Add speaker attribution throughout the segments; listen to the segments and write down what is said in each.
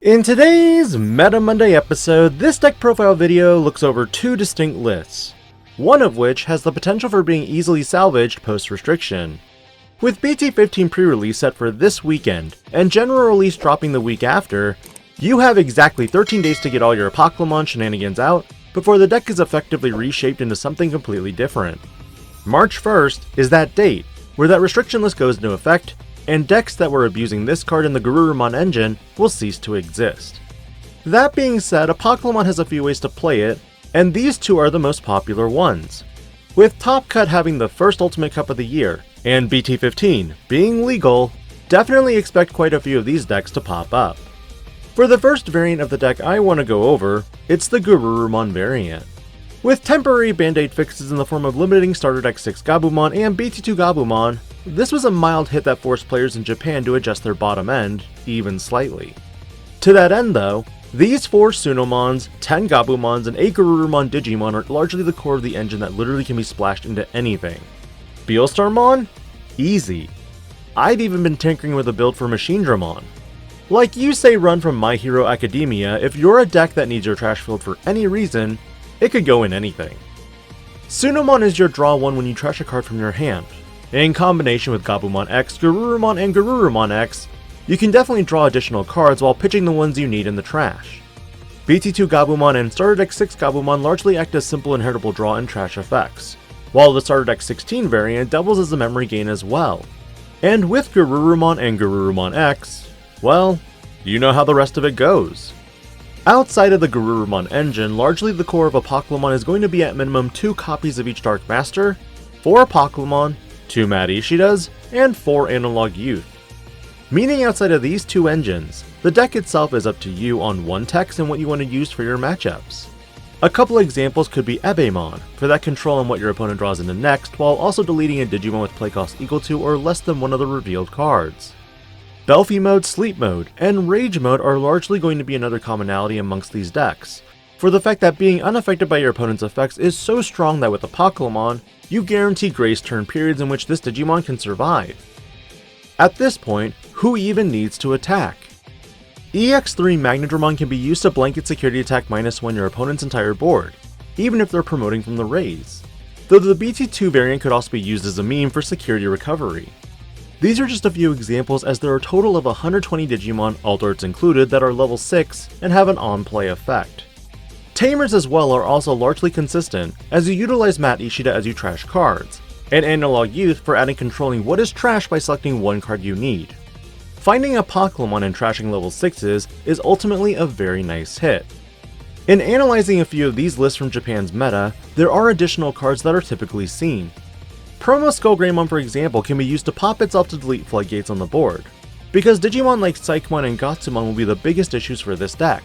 Speaker 1: In today's Meta Monday episode, this deck profile video looks over two distinct lists, one of which has the potential for being easily salvaged post-restriction. With BT15 pre-release set for this weekend, and general release dropping the week after, you have exactly 13 days to get all your Apocalymon shenanigans out before the deck is effectively reshaped into something completely different. March 1st is that date, where that restriction list goes into effect, and decks that were abusing this card in the Garurumon engine will cease to exist. That being said, Apocalymon has a few ways to play it, and these two are the most popular ones, with Top Cut having the first Ultimate Cup of the year, and BT15 being legal. Definitely expect quite a few of these decks to pop up. For the first variant of the deck I want to go over, it's the Garurumon variant. With temporary band-aid fixes in the form of limiting starter deck 6 Gabumon and BT2 Gabumon, this was a mild hit that forced players in Japan to adjust their bottom end, even slightly. To that end though, these 4 Sunomons, 10 Gabumons, and 8 Garurumon Digimon are largely the core of the engine that literally can be splashed into anything. Beelstarmon? Easy. I've even been tinkering with a build for Machinedramon. Like you say run from My Hero Academia, if you're a deck that needs your trash filled for any reason, it could go in anything. Sunomon is your draw one when you trash a card from your hand. In combination with Gabumon X, Garurumon, and Garurumon X, you can definitely draw additional cards while pitching the ones you need in the trash. BT2 Gabumon and Starter Deck 6 Gabumon largely act as simple inheritable draw and trash effects, while the Starter Deck 16 variant doubles as a memory gain as well. And with Garurumon and Garurumon X, well, you know how the rest of it goes. Outside of the Garurumon engine, largely the core of Apocalymon is going to be at minimum 2 copies of each Dark Master, 4 Apocalymon, 2 Mad Ishidas, and 4 Analog Youth. Meaning outside of these 2 engines, the deck itself is up to you on one text and what you want to use for your matchups. A couple examples could be Ebemon, for that control on what your opponent draws into next, while also deleting a Digimon with play cost equal to or less than one of the revealed cards. Belfie Mode, Sleep Mode, and Rage Mode are largely going to be another commonality amongst these decks, for the fact that being unaffected by your opponent's effects is so strong that with Apocalymon, you guarantee grace turn periods in which this Digimon can survive. At this point, who even needs to attack? EX3 Magnedramon can be used to blanket security attack -1 your opponent's entire board, even if they're promoting from the raise, though the BT2 variant could also be used as a meme for security recovery. These are just a few examples, as there are a total of 120 Digimon, alt arts included, that are level 6 and have an on-play effect. Tamers as well are also largely consistent, as you utilize Mat Ishida as you trash cards, and Analog Youth for adding controlling what is trash by selecting one card you need. Finding Apocalymon and trashing level 6s is ultimately a very nice hit. In analyzing a few of these lists from Japan's meta, there are additional cards that are typically seen. Promo Skullgreymon, for example, can be used to pop itself to delete floodgates on the board, because Digimon like Psychemon and Gotsumon will be the biggest issues for this deck.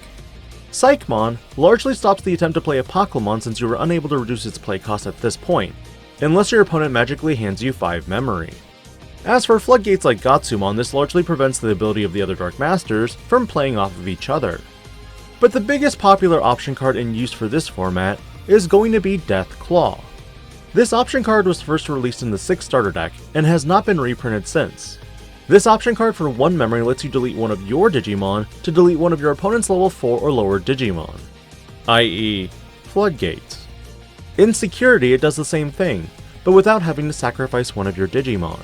Speaker 1: Psychemon largely stops the attempt to play Apocalymon since you were unable to reduce its play cost at this point, unless your opponent magically hands you 5 memory. As for floodgates like Gotsumon, this largely prevents the ability of the other Dark Masters from playing off of each other. But the biggest popular option card in use for this format is going to be Death Claw. This option card was first released in the 6th starter deck and has not been reprinted since. This option card for 1 memory lets you delete one of your Digimon to delete one of your opponent's level 4 or lower Digimon, i.e. Floodgates. In Security it does the same thing, but without having to sacrifice one of your Digimon.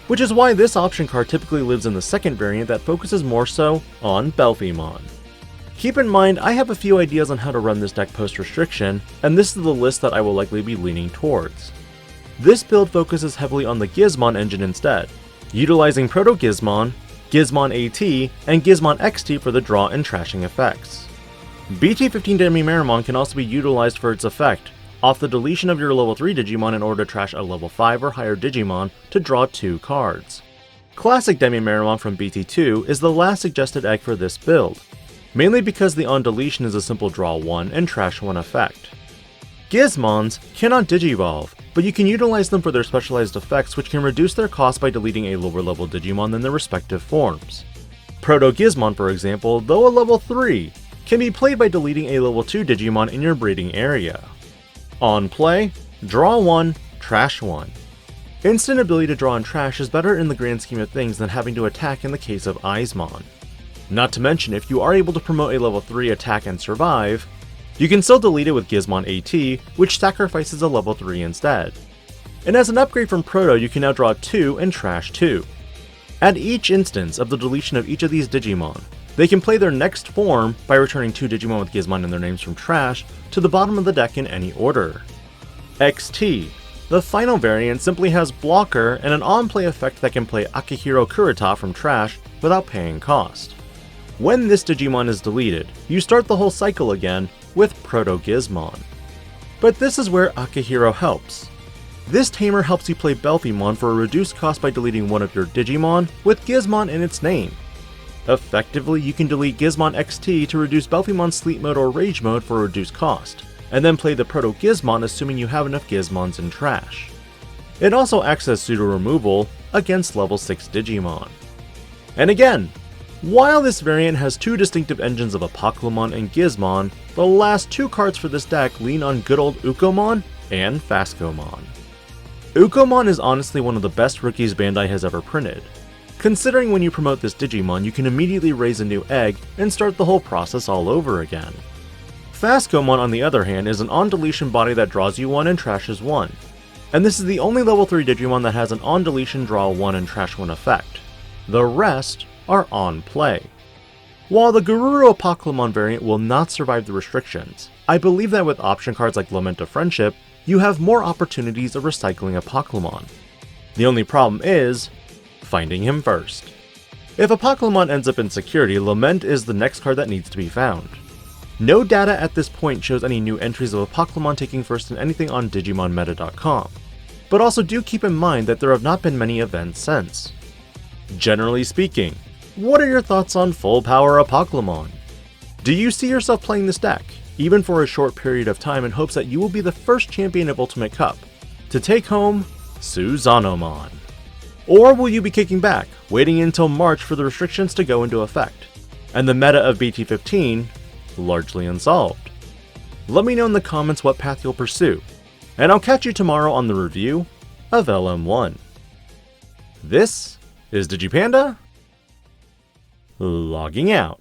Speaker 1: Which is why this option card typically lives in the 2nd variant that focuses more so on Belfimon. Keep in mind, I have a few ideas on how to run this deck post-restriction, and this is the list that I will likely be leaning towards. This build focuses heavily on the Gizmon engine instead, utilizing Proto Gizmon, Gizmon AT, and Gizmon XT for the draw and trashing effects. BT15 Demimeramon can also be utilized for its effect, off the deletion of your level 3 Digimon in order to trash a level 5 or higher Digimon to draw 2 cards. Classic Demimeramon from BT2 is the last suggested egg for this build, mainly because the on deletion is a simple draw 1 and trash 1 effect. Gizmons cannot Digivolve, but you can utilize them for their specialized effects, which can reduce their cost by deleting a lower level Digimon than their respective forms. Proto Gizmon, for example, though a level 3, can be played by deleting a level 2 Digimon in your breeding area. On play, draw 1, trash 1. Instant ability to draw and trash is better in the grand scheme of things than having to attack in the case of Eismon. Not to mention, if you are able to promote a level 3 attack and survive, you can still delete it with Gizmon AT, which sacrifices a level 3 instead. And as an upgrade from Proto, you can now draw 2 and trash 2. At each instance of the deletion of each of these Digimon, they can play their next form by returning 2 Digimon with Gizmon in their names from trash to the bottom of the deck in any order. XT. The final variant simply has Blocker and an on-play effect that can play Akihiro Kurita from trash without paying cost. When this Digimon is deleted, you start the whole cycle again with Proto Gizmon. But this is where Akihiro helps. This tamer helps you play Belphemon for a reduced cost by deleting one of your Digimon with Gizmon in its name. Effectively, you can delete Gizmon XT to reduce Belphemon's Sleep Mode or Rage Mode for a reduced cost, and then play the Proto Gizmon assuming you have enough Gizmons in trash. It also acts as pseudo removal against level 6 Digimon. And again, while this variant has 2 distinctive engines of Apocalymon and Gizmon, the last 2 cards for this deck lean on good old Ukomon and Phascomon. Ukomon is honestly one of the best rookies Bandai has ever printed, considering when you promote this Digimon you can immediately raise a new egg and start the whole process all over again. Phascomon on the other hand is an on-deletion body that draws you 1 and trashes 1, and this is the only level 3 Digimon that has an on-deletion draw 1 and trash 1 effect. The rest are on play. While the Gururu Apocalymon variant will not survive the restrictions, I believe that with option cards like Lament of Friendship, you have more opportunities of recycling Apocalymon. The only problem is finding him first. If Apocalymon ends up in security, Lament is the next card that needs to be found. No data at this point shows any new entries of Apocalymon taking first in anything on DigimonMeta.com, but also do keep in mind that there have not been many events since. Generally speaking, what are your thoughts on full power Apocalymon? Do you see yourself playing this deck, even for a short period of time in hopes that you will be the first champion of Ultimate Cup to take home Suzanomon? Or will you be kicking back, waiting until March for the restrictions to go into effect, and the meta of BT15 largely unsolved? Let me know in the comments what path you'll pursue, and I'll catch you tomorrow on the review of LM1. This is Digi-Panda, logging out.